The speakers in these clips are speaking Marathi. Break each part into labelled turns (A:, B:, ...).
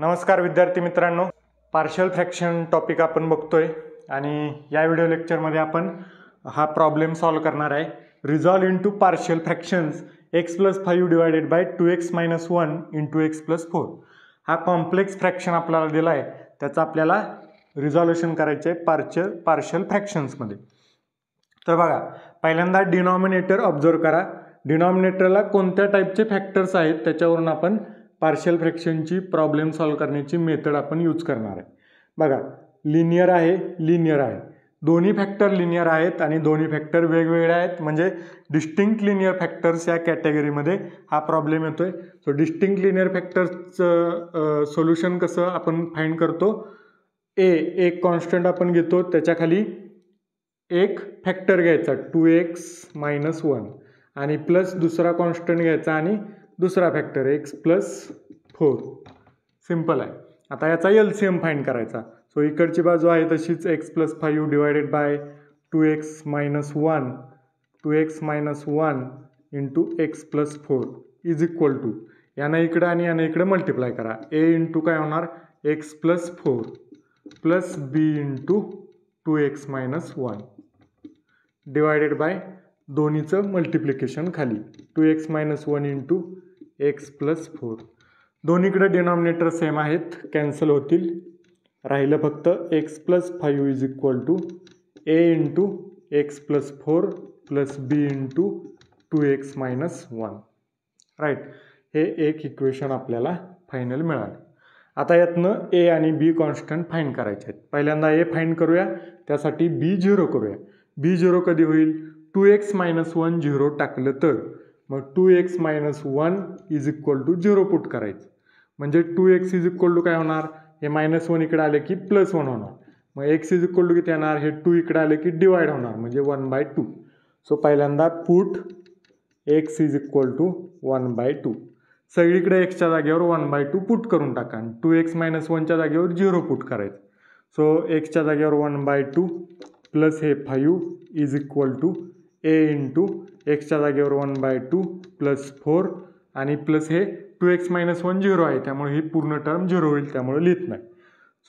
A: नमस्कार विद्यार्थी मित्रांनो, पार्शियल फ्रॅक्शन टॉपिक आपण बघतोय आणि या व्हिडिओ लेक्चरमध्ये आपण हा प्रॉब्लेम सॉल्व करणार आहे. Resolve into partial fractions x+5 divided by 2x - 1 into x+4. हा कॉम्प्लेक्स फ्रॅक्शन आपल्याला दिला आहे, त्याचं आपल्याला रिझॉल्युशन करायचं आहे पार्शियल फ्रॅक्शन्समध्ये. तर बघा, पहिल्यांदा डिनॉमिनेटर ऑब्झर्व करा. डिनॉमिनेटरला कोणत्या टाईपचे फॅक्टर्स आहेत त्याच्यावरून आपण पार्शियल फ्रॅक्शनची प्रॉब्लेम सॉल्व करण्याची मेथड आपण यूज करणार आहे. बघा, लिनियर आहे, दोन्ही फॅक्टर लिनियर आहेत आणि दोन्ही फॅक्टर वेगवेगळे आहेत, म्हणजे डिस्टिंक्ट लिनियर फॅक्टर्स या कॅटेगरीमध्ये हा प्रॉब्लेम येतोय. सो डिस्टिंक्ट लिनियर फॅक्टर्सचं सोल्युशन कसं आपण फाइंड करतो? एक कॉन्स्टंट आपण घेतो, त्याच्या खाली एक फॅक्टर घ्यायचा 2x - 1 आणि प्लस दुसरा कॉन्स्टंट घ्यायचा आणि दुसरा फॅक्टर x+4. सिंपल आहे. आता याचा LCM फाइंड करायचा. सो इकडची बाजू आहे तशीच x+5 divided by 2x - 1 into x+4 is equal to, यानं इकडं आणि यानं इकडं मल्टिप्लाय करा. a इंटू काय होणार x+4 plus b into 2x - 1 divided by दोन्हीचं मल्टिप्लिकेशन खाली 2x - 1 इंटू x+4. दोन्हीकडे डिनॉमिनेटर सेम आहेत, कॅन्सल होतील. राहिलं फक्त x+5 is equal to a into x+4 plus b into 2x - 1. Right, हे एक इक्वेशन आपल्याला फायनल मिळालं. आता यातनं a आणि b कॉन्स्टंट फाइंड करायचे आहेत. पहिल्यांदा a फाइंड करूया, त्यासाठी b 0 करूया. b 0 कधी होईल? 2x - 1 0 टाकलं तर मग 2x - 1 is equal to 0 put करायचं, म्हणजे 2x इज इक्वल टू काय होणार? हे -1 इकडे आले की +1 होणार. मग x इज इक्वल टू किती येणार? हे 2 इकडे आले की डिवाइड होणार, म्हणजे 1/2. सो पहिल्यांदा put x is equal to 1/2. सगळीकडे x च्या जागेवर 1/2 पुट करून टाका आणि 2x - 1च्या जागेवर 0 पुट करायचं. सो x च्या जागेवर 1/2 प्लस हे 5 is equal to a into एक्सच्या जागेवर 1/2 प्लस 4 आणि प्लस हे 2x - 1 0 आहे, त्यामुळे ही पूर्ण टर्म 0 होईल, त्यामुळे लिहित नाही.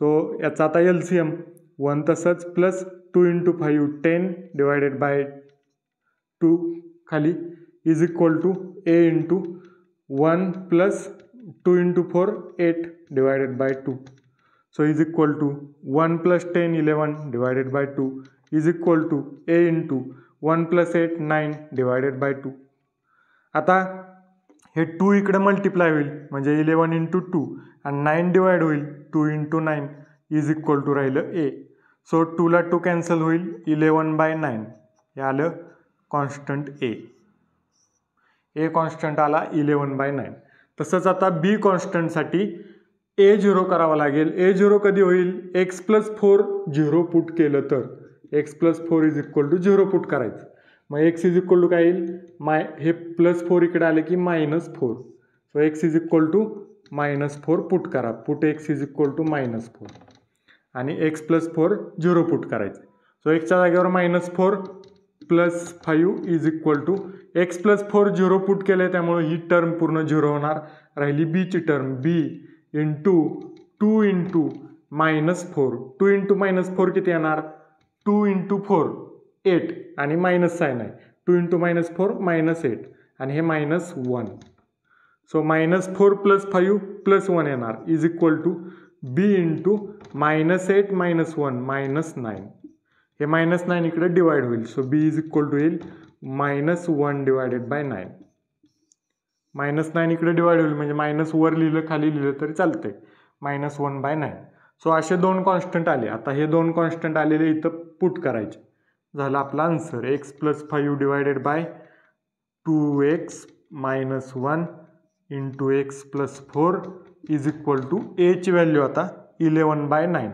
A: सो याचा आता LCM 1 तसंच प्लस 2 इंटू 5 10 डिवायडेड बाय 2 खाली is equal to a into 1 plus 2 into 4 8 divided by 2. So is equal to 1 plus 10 11 divided by 2 is equal to a into 1 plus 8 9 divided by 2. आता हे 2 इकडे मल्टिप्लाय होईल, म्हणजे 11 इंटू 2 आणि 9 डिवाइड होईल 2 इंटू 9 इज इक्वल टू राहिलं a. सो 2 ला 2 कॅन्सल होईल, 11/9 हे आलं कॉन्स्टंट a. कॉन्स्टंट आला 11/9. तसंच आता b कॉन्स्टंटसाठी a 0 करावा लागेल. a 0 कधी होईल? x+4 0 पुट केलं तर x+4 is equal to 0 put करायचं. मग x इज इक्वल टू काय येईल? हे +4 इकडे आले की -4. So x is equal to -4 put करा. Put x is equal to -4 आणि x+4 0 पुट करायचं. सो एक्सच्या जागेवर -4 plus 5 is equal to x+4 0 put केलं, त्यामुळे ही टर्म पूर्ण 0 होणार. राहिली b ची term, b into 2 into -4. 2 into -4 किती येणार? 2 इंटू 4 8 आणि मायनस साइन आहे. 2 इंटू -4 -8 आणि हे -1. सो -4 प्लस 5 प्लस 1 येणार is equal to b into -8 -1 -9. हे -9 इकडे डिवाइड होईल. So b is equal to येईल -1 डिवायडेड बाय 9. -9 इकडे डिवाइड होईल, म्हणजे मायनस वर लिहिलं खाली लिहिलं तरी चालतंय. -1/9. सो असे दोन कॉन्स्टंट आले. आता हे दोन कॉन्स्टंट आलेले इथं पुट करायचे. झालं आपला answer x+5 divided by 2x - 1 into x+4 is equal to a ची व्हॅल्यू आता 11/9.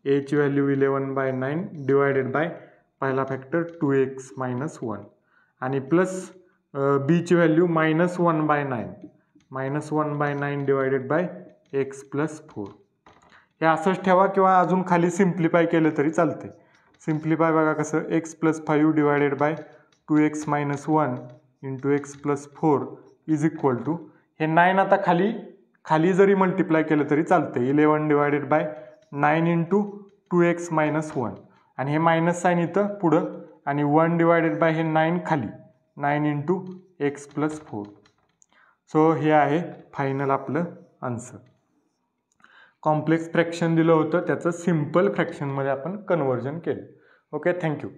A: a ची व्हॅल्यू 11/9 डिवायडेड बाय पहिला फॅक्टर 2x - 1 आणि प्लस b ची व्हॅल्यू -1/9. -1/9 divided by x+4. हे असंच ठेवा किंवा अजून खाली सिम्प्लिफाय केलं तरी चालते. सिम्प्लिफाय बघा कसं, x+5 divided by 2x - 1 into x+4 is equal to हे 9 आता खाली खाली जरी मल्टिप्लाय केलं तरी चालतं. 11 divided bye 9 into 2x minus 1 आणि हे मायनस साईन इथं पुढं आणि 1 डिवायडेड बाय हे 9 खाली 9 इंटू x प्लस 4. सो हे आहे फायनल आपलं आन्सर. कॉम्प्लेक्स फ्रॅक्शन दिलं होतं त्याचं सिम्पल फ्रॅक्शनमध्ये आपण कन्वर्जन केलं. Okay, thank you.